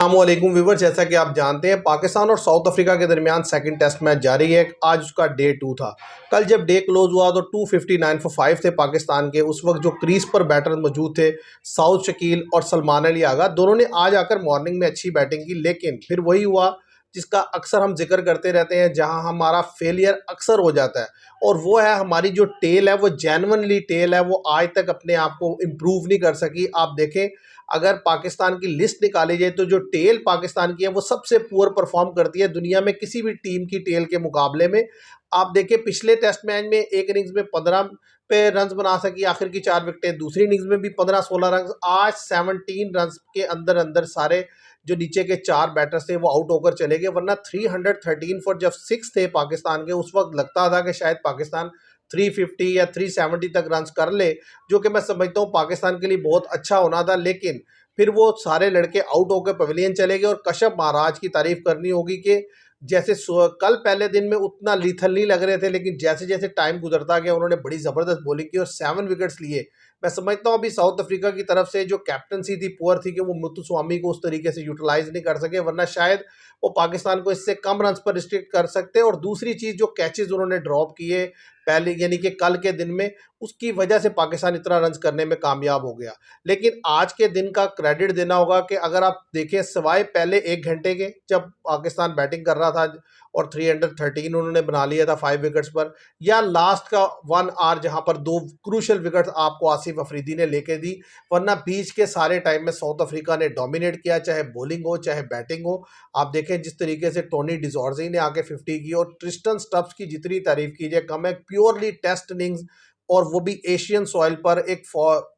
अस्सलामुअलैकुम व्यूवर्स, जैसा कि आप जानते हैं पाकिस्तान और साउथ अफ्रीका के दरमियान सेकंड टेस्ट मैच जारी है। आज उसका डे 2 था। कल जब डे क्लोज हुआ तो 259 फॉर 5 थे पाकिस्तान के। उस वक्त जो क्रीज पर बैटर मौजूद थे साउथ शकील और सलमान अली आगा, दोनों ने आज आकर मॉर्निंग में अच्छी बैटिंग की, लेकिन फिर वही हुआ जिसका अक्सर हम जिक्र करते रहते हैं, जहां हमारा फेलियर अक्सर हो जाता है। और वो है हमारी जो टेल है, वो जेन्युइनली टेल है, वो आज तक अपने आप को इम्प्रूव नहीं कर सकी। आप देखें, अगर पाकिस्तान की लिस्ट निकाली जाए तो जो टेल पाकिस्तान की है वो सबसे पुअर परफॉर्म करती है दुनिया में किसी भी टीम की टेल के मुकाबले में। आप देखिए, पिछले टेस्ट मैच में एक इनिंग्स में 15 पे रन बना सकी, आखिर की 4 विकेटें, दूसरी इनिंग्स में भी 15-16 रन। आज 17 रन के अंदर अंदर सारे जो नीचे के 4 बैटर्स थे वो आउट होकर चले गए, वरना 313 फॉर जब 6 थे पाकिस्तान के, उस वक्त लगता था कि शायद पाकिस्तान 350 या 370 तक रन कर ले, जो कि मैं समझता हूँ पाकिस्तान के लिए बहुत अच्छा होना था। लेकिन फिर वो सारे लड़के आउट होकर पवेलियन चले गए। और कश्यप महाराज की तारीफ करनी होगी कि जैसे कल पहले दिन में उतना लीथल नहीं लग रहे थे, लेकिन जैसे जैसे टाइम गुजरता गया उन्होंने बड़ी ज़बरदस्त बॉलिंग की और 7 विकेट्स लिए। मैं समझता हूँ अभी साउथ अफ्रीका की तरफ से जो कैप्टनसी थी पुअर थी कि वो मुत्तुस्वामी को उस तरीके से यूटिलाइज नहीं कर सके, वरना शायद वो पाकिस्तान को इससे कम रन पर रिस्ट्रिक्ट कर सकते। और दूसरी चीज़, जो कैचेज उन्होंने ड्रॉप किए पहले यानी कि कल के दिन में, उसकी वजह से पाकिस्तान इतना रन करने में कामयाब हो गया। लेकिन आज के दिन का क्रेडिट देना होगा कि अगर आप देखें, सिवाय पहले 1 घंटे के जब पाकिस्तान बैटिंग कर रहा था और 313 उन्होंने बना लिया था 5 विकेट्स पर, या लास्ट का 1 आवर जहां पर 2 क्रूशल विकेट आपको आसिफ अफरीदी ने लेके दी, वरना बीच के सारे टाइम में साउथ अफ्रीका ने डोमिनेट किया, चाहे बॉलिंग हो चाहे बैटिंग हो। आप देखें जिस तरीके से टोनी डिजॉर्जी ने आके 50 की, और ट्रिस्टन स्टब्स की जितनी तारीफ कीजिए कम है। प्योरली टेस्ट इनिंग्स, और वो भी एशियन सॉइल पर एक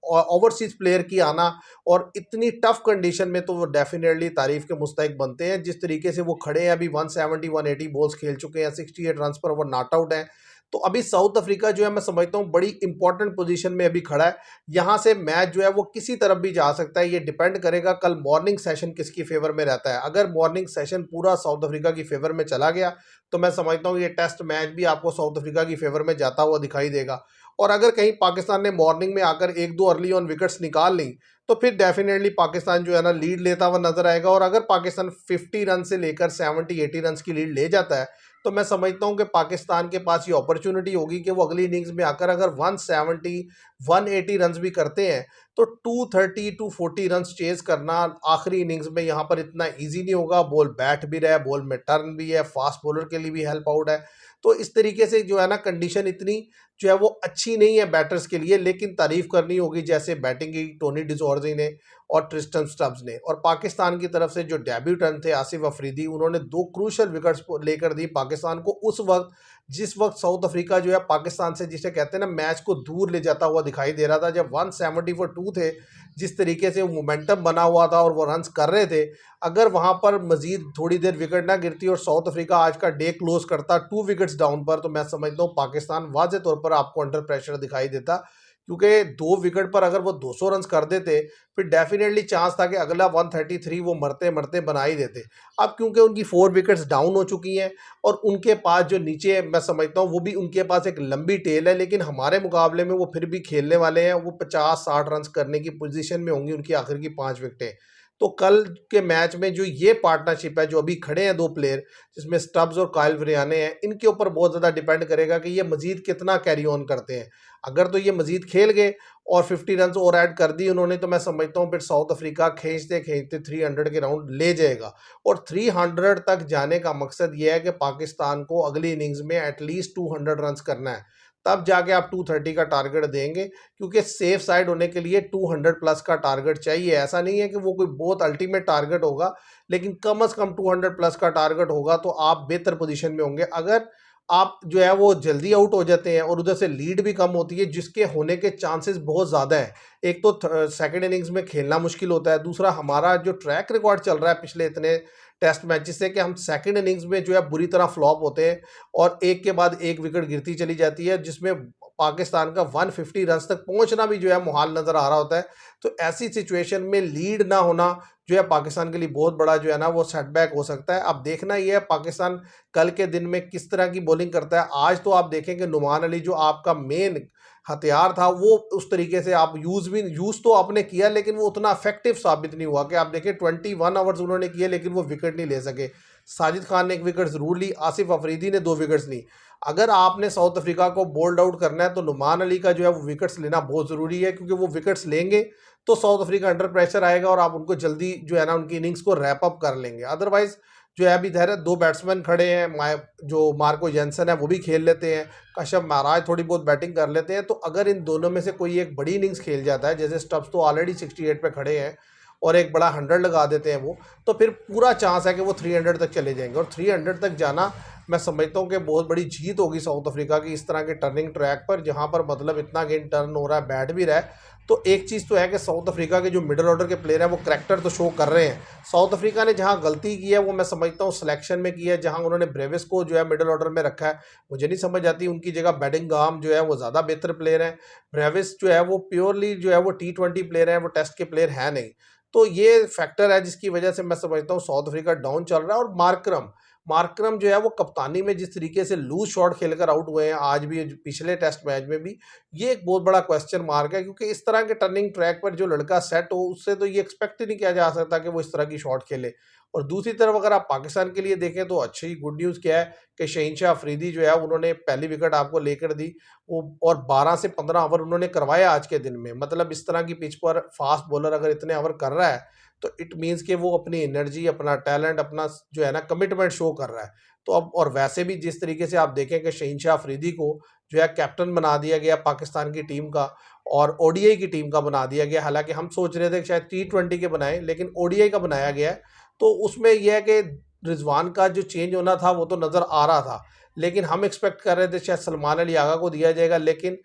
ओवरसीज प्लेयर की आना और इतनी टफ कंडीशन में, तो वो डेफिनेटली तारीफ के मुस्तहिक बनते हैं। जिस तरीके से वो खड़े हैं, अभी 170 180 बॉल्स खेल चुके हैं, 68 रन पर वो नॉट आउट हैं। तो अभी साउथ अफ्रीका जो है, मैं समझता हूँ बड़ी इंपॉर्टेंट पोजीशन में अभी खड़ा है। यहाँ से मैच जो है वो किसी तरफ भी जा सकता है। ये डिपेंड करेगा कल मॉर्निंग सेशन किसकी फेवर में रहता है। अगर मॉर्निंग सेशन पूरा साउथ अफ्रीका की फेवर में चला गया तो मैं समझता हूँ ये टेस्ट मैच भी आपको साउथ अफ्रीका की फेवर में जाता हुआ दिखाई देगा। और अगर कहीं पाकिस्तान ने मॉर्निंग में आकर 1-2 अर्ली ऑन विकेट्स निकाल ली, तो फिर डेफिनेटली पाकिस्तान जो है ना लीड लेता हुआ नजर आएगा। और अगर पाकिस्तान 50 रन से लेकर 70-80 रन की लीड ले जाता है, तो मैं समझता हूं कि पाकिस्तान के पास ये अपॉर्चुनिटी होगी कि वो अगली इनिंग्स में आकर अगर 170 180 रन भी करते हैं, तो 230 240 रन चेज करना आखिरी इनिंग्स में यहाँ पर इतना इजी नहीं होगा। बॉल बैठ भी रहा है, बॉल में टर्न भी है, फास्ट बॉलर के लिए भी हेल्प आउट है। तो इस तरीके से जो है ना, कंडीशन इतनी जो है वो अच्छी नहीं है बैटर्स के लिए, लेकिन तारीफ करनी होगी जैसे बैटिंग की टोनी डिजॉर्जी ने और ट्रिस्टन स्टब्स ने। और पाकिस्तान की तरफ से जो डेब्यूटेंट थे आसिफ अफरीदी, उन्होंने 2 क्रूशल विकेट्स लेकर दी पाकिस्तान को उस वक्त जिस वक्त साउथ अफ्रीका जो है पाकिस्तान से, जिसे कहते हैं ना, मैच को दूर ले जाता हुआ दिखाई दे रहा था। जब 170 फॉर 2 थे, जिस तरीके से मोमेंटम बना हुआ था और वो रन्स कर रहे थे, अगर वहां पर मजीद थोड़ी देर विकेट ना गिरती और साउथ अफ्रीका आज का डे क्लोज करता 2 विकेट्स डाउन पर, तो मैं समझता हूँ पाकिस्तान वाज़े तौर पर आपको अंडर प्रेशर दिखाई देता। क्योंकि 2 विकेट पर अगर वो 200 रन कर देते, फिर डेफिनेटली चांस था कि अगला 133 वो मरते मरते बना ही देते। अब क्योंकि उनकी 4 विकेट्स डाउन हो चुकी हैं और उनके पास जो नीचे, मैं समझता हूँ वो भी उनके पास एक लंबी टेल है, लेकिन हमारे मुकाबले में वो फिर भी खेलने वाले हैं। वो 50-60 रन करने की पोजीशन में होंगी उनकी आखिर की 5 विकेटें। तो कल के मैच में जो ये पार्टनरशिप है, जो अभी खड़े हैं 2 प्लेयर, जिसमें स्टब्स और कायल विरियाने हैं, इनके ऊपर बहुत ज़्यादा डिपेंड करेगा कि ये मजीद कितना कैरी ऑन करते हैं। अगर तो ये मजीद खेल गए और 50 रन और ऐड कर दी उन्होंने, तो मैं समझता हूँ फिर साउथ अफ्रीका खींचते खींचते 300 के राउंड ले जाएगा। और 300 तक जाने का मकसद ये है कि पाकिस्तान को अगली इनिंग्स में एटलीस्ट 200 रन करना है, तब जाके आप 230 का टारगेट देंगे। क्योंकि सेफ साइड होने के लिए 200 प्लस का टारगेट चाहिए। ऐसा नहीं है कि वो कोई बहुत अल्टीमेट टारगेट होगा, लेकिन कम से कम 200 प्लस का टारगेट होगा तो आप बेहतर पोजीशन में होंगे। अगर आप जो है वो जल्दी आउट हो जाते हैं और उधर से लीड भी कम होती है, जिसके होने के चांसेस बहुत ज़्यादा है। एक तो सेकंड इनिंग्स में खेलना मुश्किल होता है, दूसरा हमारा जो ट्रैक रिकॉर्ड चल रहा है पिछले इतने टेस्ट मैचेस से, कि हम सेकंड इनिंग्स में जो है बुरी तरह फ्लॉप होते हैं और एक के बाद एक विकेट गिरती चली जाती है, जिसमें पाकिस्तान का 150 रन तक पहुंचना भी जो है मुहाल नज़र आ रहा होता है। तो ऐसी सिचुएशन में लीड ना होना जो है पाकिस्तान के लिए बहुत बड़ा जो है ना वो सेटबैक हो सकता है। अब देखना ये है पाकिस्तान कल के दिन में किस तरह की बॉलिंग करता है। आज तो आप देखें कि नुमान अली जो आपका मेन हथियार था वो उस तरीके से आप यूज़ तो आपने किया, लेकिन वो उतना इफेक्टिव साबित नहीं हुआ कि आप देखें 21 ओवर्स उन्होंने किए लेकिन वो विकेट नहीं ले सके। साजिद खान ने एक विकेट ज़रूर ली, आसिफ अफरीदी ने 2 विकेट्स ली। अगर आपने साउथ अफ्रीका को बोल्ड आउट करना है तो नुमान अली का जो है वो विकेट्स लेना बहुत ज़रूरी है, क्योंकि वो विकेट्स लेंगे तो साउथ अफ्रीका अंडर प्रेशर आएगा और आप उनको जल्दी जो है ना उनकी इनिंग्स को रैप अप कर लेंगे। अदरवाइज जो है अभी धैर्य 2 बैट्समैन खड़े हैं, जो मार्को जेंसन है वो भी खेल लेते हैं, कश्यप महाराज थोड़ी बहुत बैटिंग कर लेते हैं। तो अगर इन दोनों में से कोई एक बड़ी इनिंग्स खेल जाता है, जैसे स्टब्स तो ऑलरेडी 68 पे खड़े हैं और एक बड़ा 100 लगा देते हैं वो, तो फिर पूरा चांस है कि वो 300 तक चले जाएंगे। और 300 तक जाना मैं समझता हूँ कि बहुत बड़ी जीत होगी साउथ अफ्रीका की इस तरह के टर्निंग ट्रैक पर, जहाँ पर मतलब इतना गेंद टर्न हो रहा है, बैट भी रहा है। तो एक चीज़ तो है कि साउथ अफ्रीका के जो मिडिल ऑर्डर के प्लेयर हैं वो करैक्टर तो शो कर रहे हैं। साउथ अफ्रीका ने जहाँ गलती की है वो मैं समझता हूँ सिलेक्शन में की है, जहाँ उन्होंने ब्रेविस को जो है मिडिल ऑर्डर में रखा है। मुझे नहीं समझ आती, उनकी जगह बेडिंगहाम जो है वो ज़्यादा बेहतर प्लेयर है। ब्रेविस जो है वो प्योरली जो है वो T20 प्लेयर है, वो टेस्ट के प्लेयर है नहीं। तो ये फैक्टर है जिसकी वजह से मैं समझता हूँ साउथ अफ्रीका डाउन चल रहा है। और मार्करम मार्करम जो है वो कप्तानी में जिस तरीके से लूज शॉट खेलकर आउट हुए हैं आज भी, पिछले टेस्ट मैच में भी, ये एक बहुत बड़ा क्वेश्चन मार्क है। क्योंकि इस तरह के टर्निंग ट्रैक पर जो लड़का सेट हो उससे तो ये एक्सपेक्ट ही नहीं किया जा सकता कि वो इस तरह की शॉट खेले। और दूसरी तरफ अगर आप पाकिस्तान के लिए देखें तो अच्छी गुड न्यूज़ क्या है कि शहीनशाह अफरीदी जो है उन्होंने पहली विकेट आपको लेकर दी वो, और 12 से 15 ओवर उन्होंने करवाए आज के दिन में। मतलब इस तरह की पिच पर फास्ट बॉलर अगर इतने ओवर कर रहा है तो इट मीन्स कि वो अपनी एनर्जी, अपना टैलेंट, अपना जो है ना कमिटमेंट शो कर रहा है। तो अब और वैसे भी जिस तरीके से आप देखें कि शहीनशाह अफरीदी को जो है कैप्टन बना दिया गया पाकिस्तान की टीम का और ओडीआई की टीम का बना दिया गया। हालांकि हम सोच रहे थे कि शायद T20 के बनाए, लेकिन ओडीआई का बनाया गया है। तो उसमें यह है कि रिजवान का जो चेंज होना था वो तो नज़र आ रहा था, लेकिन हम एक्सपेक्ट कर रहे थे शायद सलमान अली आगा को दिया जाएगा, लेकिन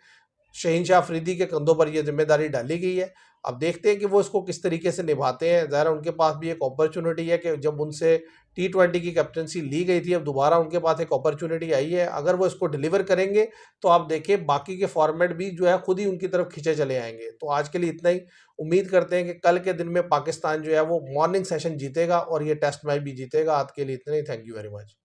शहीनशाह अफरीदी के कंधों पर यह जिम्मेदारी डाली गई है। अब देखते हैं कि वो इसको किस तरीके से निभाते हैं। ज़ाहिर है उनके पास भी एक अपॉर्चुनिटी है कि जब उनसे T20 की कैप्टनसी ली गई थी, अब दोबारा उनके पास एक अपॉर्चुनिटी आई है। अगर वो इसको डिलीवर करेंगे तो आप देखिए बाकी के फॉर्मेट भी जो है खुद ही उनकी तरफ खींचे चले आएंगे। तो आज के लिए इतना ही। उम्मीद करते हैं कि कल के दिन में पाकिस्तान जो है वो मॉर्निंग सेशन जीतेगा और ये टेस्ट मैच भी जीतेगा। आज के लिए इतना ही। Thank you very much.